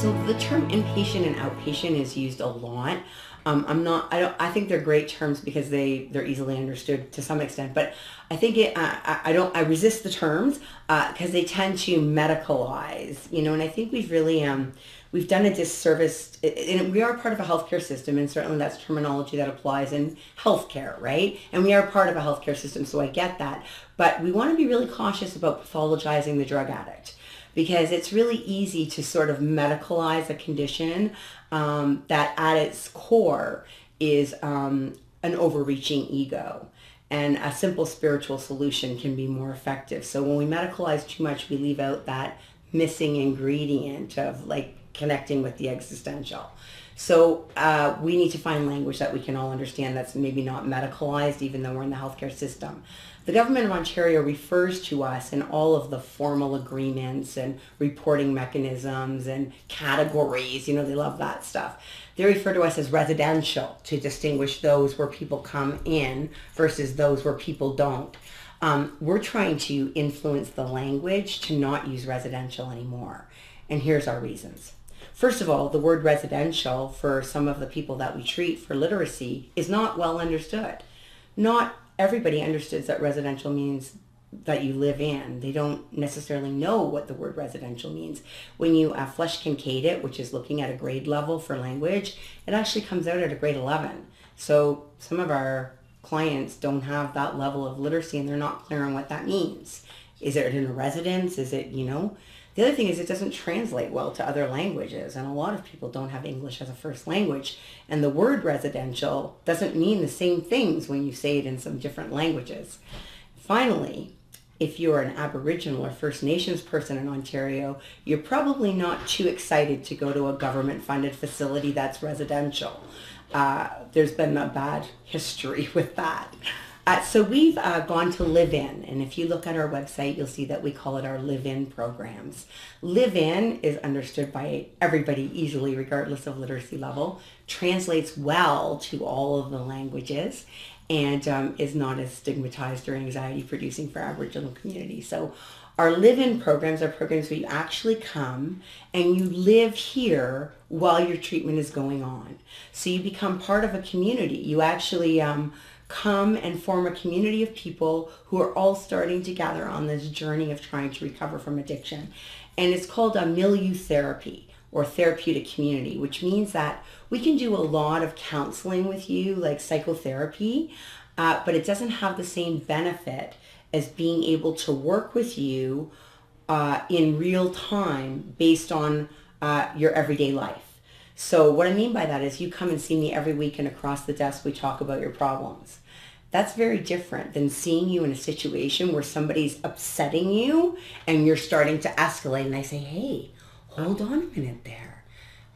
So the term inpatient and outpatient is used a lot. I think they're great terms because they're easily understood to some extent, but I think I resist the terms because they tend to medicalize, and I think we've done a disservice, and we are part of a healthcare system, and certainly that's terminology that applies in healthcare, right? And we are part of a healthcare system, so I get that. But we want to be really cautious about pathologizing the drug addict, because it's really easy to sort of medicalize a condition that at its core is an overreaching ego. And a simple spiritual solution can be more effective. So when we medicalize too much, we leave out that missing ingredient of like connecting with the existential. So we need to find language that we can all understand that's maybe not medicalized, even though we're in the healthcare system. The government of Ontario refers to us in all of the formal agreements and reporting mechanisms and categories. They love that stuff. They refer to us as residential to distinguish those where people come in versus those where people don't. We're trying to influence the language to not use residential anymore. And here's our reasons. First of all, the word residential for some of the people that we treat for literacy is not well understood. Not everybody understands that residential means that you live in. They don't necessarily know what the word residential means. When you flesh concade it, which is looking at a grade level for language, it actually comes out at a grade 11. So some of our clients don't have that level of literacy and they're not clear on what that means. Is it in a residence? Is it, The other thing is it doesn't translate well to other languages, and a lot of people don't have English as a first language, and the word residential doesn't mean the same things when you say it in some different languages. Finally, if you're an Aboriginal or First Nations person in Ontario, you're probably not too excited to go to a government-funded facility that's residential. There's been a bad history with that. So we've gone to live-in, and if you look at our website, you'll see that we call it our live-in programs. Live-in is understood by everybody easily, regardless of literacy level, translates well to all of the languages, and is not as stigmatized or anxiety-producing for Aboriginal communities. So our live-in programs are programs where you actually come and you live here while your treatment is going on. So you become part of a community. You actually come and form a community of people who are all starting together on this journey of trying to recover from addiction. And it's called a milieu therapy, or therapeutic community, which means that we can do a lot of counseling with you, like psychotherapy, but it doesn't have the same benefit as being able to work with you in real time based on your everyday life. So what I mean by that is you come and see me every week, and across the desk we talk about your problems. That's very different than seeing you in a situation where somebody's upsetting you and you're starting to escalate, and I say, hey, hold on a minute there.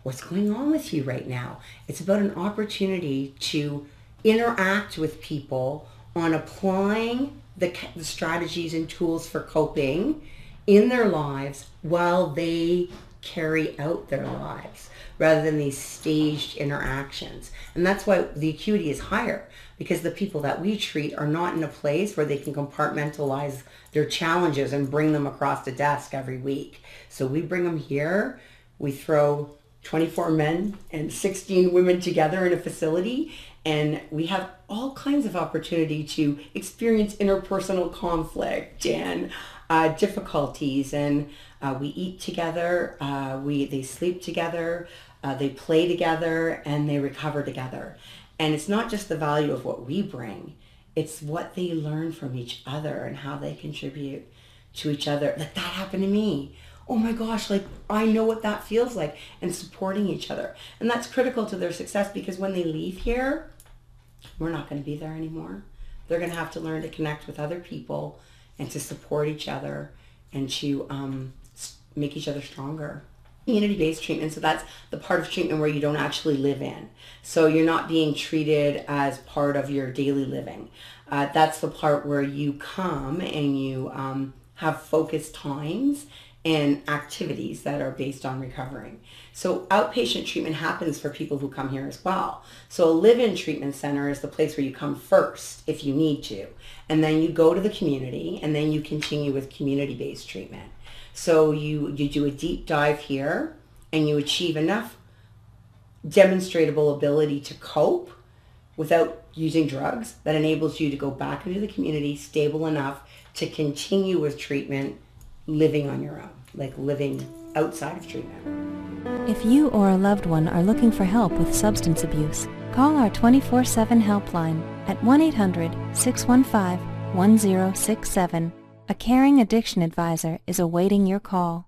What's going on with you right now? It's about an opportunity to interact with people on applying the strategies and tools for coping in their lives while they carry out their lives, rather than these staged interactions. And that's why the acuity is higher, because the people that we treat are not in a place where they can compartmentalize their challenges and bring them across the desk every week. So we bring them here, we throw 24 men and 16 women together in a facility, and we have all kinds of opportunity to experience interpersonal conflict and difficulties, and we eat together, they sleep together, they play together, and they recover together. And it's not just the value of what we bring, it's what they learn from each other and how they contribute to each other. Like, that happened to me. Oh my gosh, like, I know what that feels like, and supporting each other. And that's critical to their success, because when they leave here, we're not going to be there anymore. They're going to have to learn to connect with other people and to support each other and to make each other stronger. Community-based treatment, so that's the part of treatment where you don't actually live in. So you're not being treated as part of your daily living. That's the part where you come and you have focused times and activities that are based on recovering. So outpatient treatment happens for people who come here as well. So a live-in treatment center is the place where you come first if you need to, and then you go to the community, and then you continue with community-based treatment. So you do a deep dive here, and you achieve enough demonstrable ability to cope without using drugs that enables you to go back into the community stable enough to continue with treatment, living on your own, like living outside of treatment. If you or a loved one are looking for help with substance abuse, call our 24/7 helpline at 1-800-615-1067. A caring addiction advisor is awaiting your call.